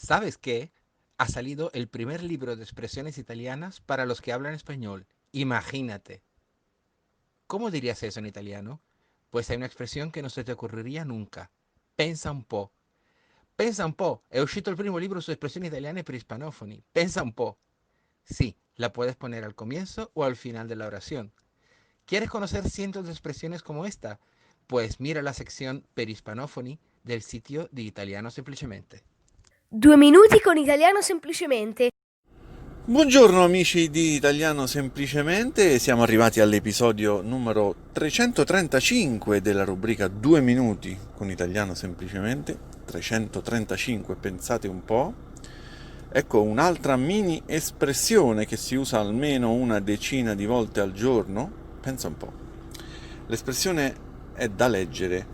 ¿Sabes qué? Ha salido el primer libro de expresiones italianas para los que hablan español. Imagínate. ¿Cómo dirías eso en italiano? Pues hay una expresión que no se te ocurriría nunca. Pensa un po'. Pensa un po'. È uscito il primo libro su espressioni italiane per hispanofoni. Pensa un po'. Sí, la puedes poner al comienzo o al final de la oración. ¿Quieres conocer cientos de expresiones como esta? Pues mira la sección per hispanofoni del sitio di Italiano Semplicemente. 2 minuti con italiano semplicemente. Buongiorno amici di Italiano Semplicemente, siamo arrivati all'episodio numero 335 della rubrica 2 minuti con Italiano Semplicemente. 335, pensate un po'. Ecco un'altra mini espressione che si usa almeno una decina di volte al giorno. Pensa un po'. L'espressione è da leggere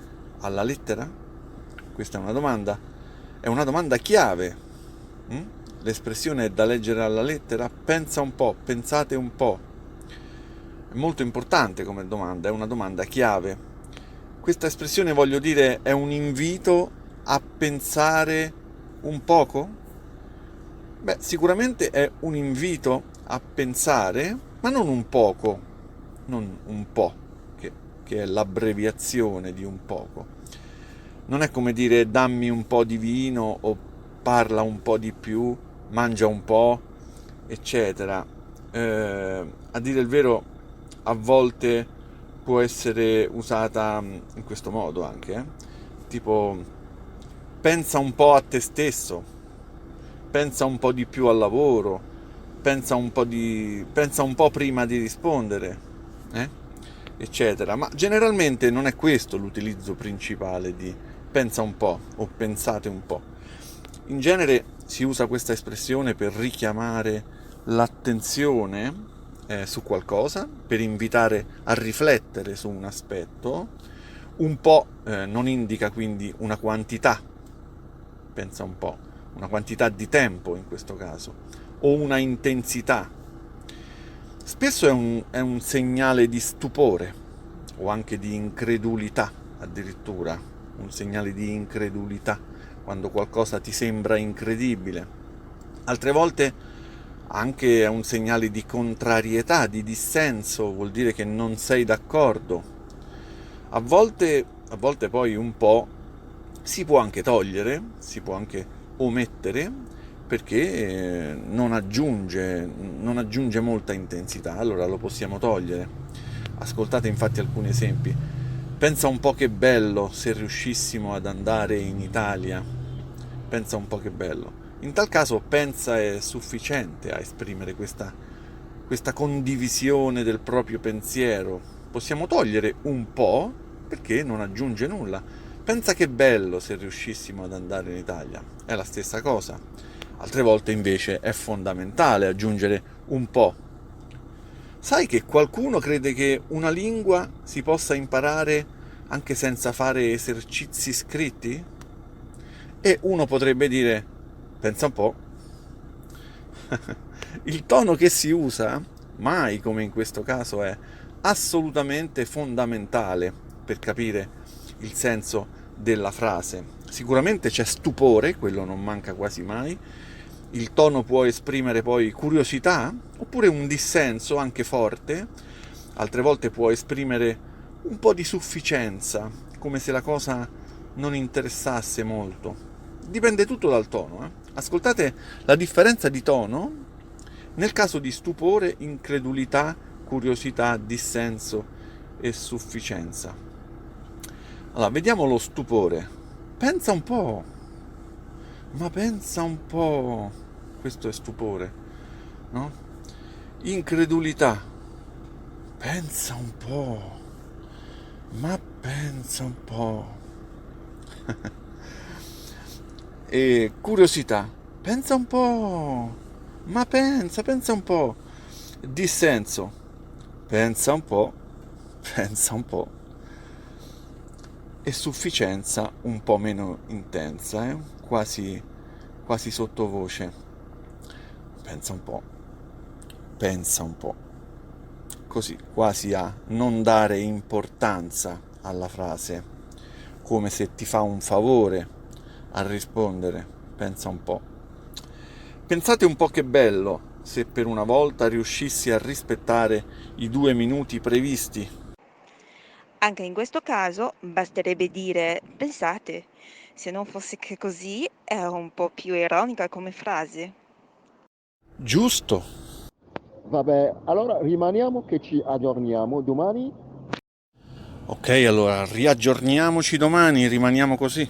alla lettera? Questa è una domanda chiave. Mm? L'espressione è da leggere alla lettera? Pensa un po', pensate un po'. È molto importante come domanda, è una domanda chiave. Questa espressione, voglio dire, è un invito a pensare un poco? Beh, sicuramente è un invito a pensare, ma non un poco, non un po', che è l'abbreviazione di un poco. Non è come dire dammi un po' di vino o parla un po' di più, mangia un po', eccetera. A dire il vero, a volte può essere usata in questo modo anche, tipo pensa un po' a te stesso, pensa un po' di più al lavoro, pensa un po' prima di rispondere, eccetera. Ma generalmente non è questo l'utilizzo principale di pensa un po' o pensate un po'. In genere si usa questa espressione per richiamare l'attenzione su qualcosa, per invitare a riflettere su un aspetto. Un po' non indica quindi una quantità, pensa un po', una quantità di tempo in questo caso, o una intensità. Spesso è un segnale di stupore o anche di incredulità, addirittura, un segnale di incredulità, quando qualcosa ti sembra incredibile. Altre volte anche è un segnale di contrarietà, di dissenso, vuol dire che non sei d'accordo. A volte poi un po' si può anche togliere, si può anche omettere, perché non aggiunge molta intensità, allora lo possiamo togliere. Ascoltate infatti alcuni esempi. Pensa un po' che bello se riuscissimo ad andare in Italia. Pensa un po' che bello. In tal caso pensa è sufficiente a esprimere questa condivisione del proprio pensiero. Possiamo togliere un po' perché non aggiunge nulla. Pensa che bello se riuscissimo ad andare in Italia. È la stessa cosa. Altre volte invece è fondamentale aggiungere un po'. Sai che qualcuno crede che una lingua si possa imparare anche senza fare esercizi scritti? E uno potrebbe dire, pensa un po', il tono che si usa, mai come in questo caso, è assolutamente fondamentale per capire il senso della frase. Sicuramente c'è stupore, quello non manca quasi mai. Il tono può esprimere poi curiosità oppure un dissenso anche forte, altre volte può esprimere un po' di sufficienza, come se la cosa non interessasse molto. Dipende tutto dal tono. Ascoltate la differenza di tono nel caso di stupore, incredulità, curiosità, dissenso e sufficienza. Allora, vediamo lo stupore. Pensa un po', ma pensa un po'. Questo è stupore, no? Incredulità. Pensa un po', ma pensa un po'. E curiosità. Pensa un po', ma pensa un po'. Dissenso. Pensa un po', pensa un po'. E sufficienza un po' meno intensa, quasi sottovoce. Pensa un po', pensa un po'. Così, quasi a non dare importanza alla frase, come se ti fa un favore a rispondere. Pensa un po'. Pensate un po' che bello se per una volta riuscissi a rispettare i 2 minuti previsti. Anche in questo caso basterebbe dire pensate, se non fosse che così è un po' più ironica come frase. Giusto? Vabbè, allora rimaniamo che ci aggiorniamo domani. Ok, allora riaggiorniamoci domani, rimaniamo così.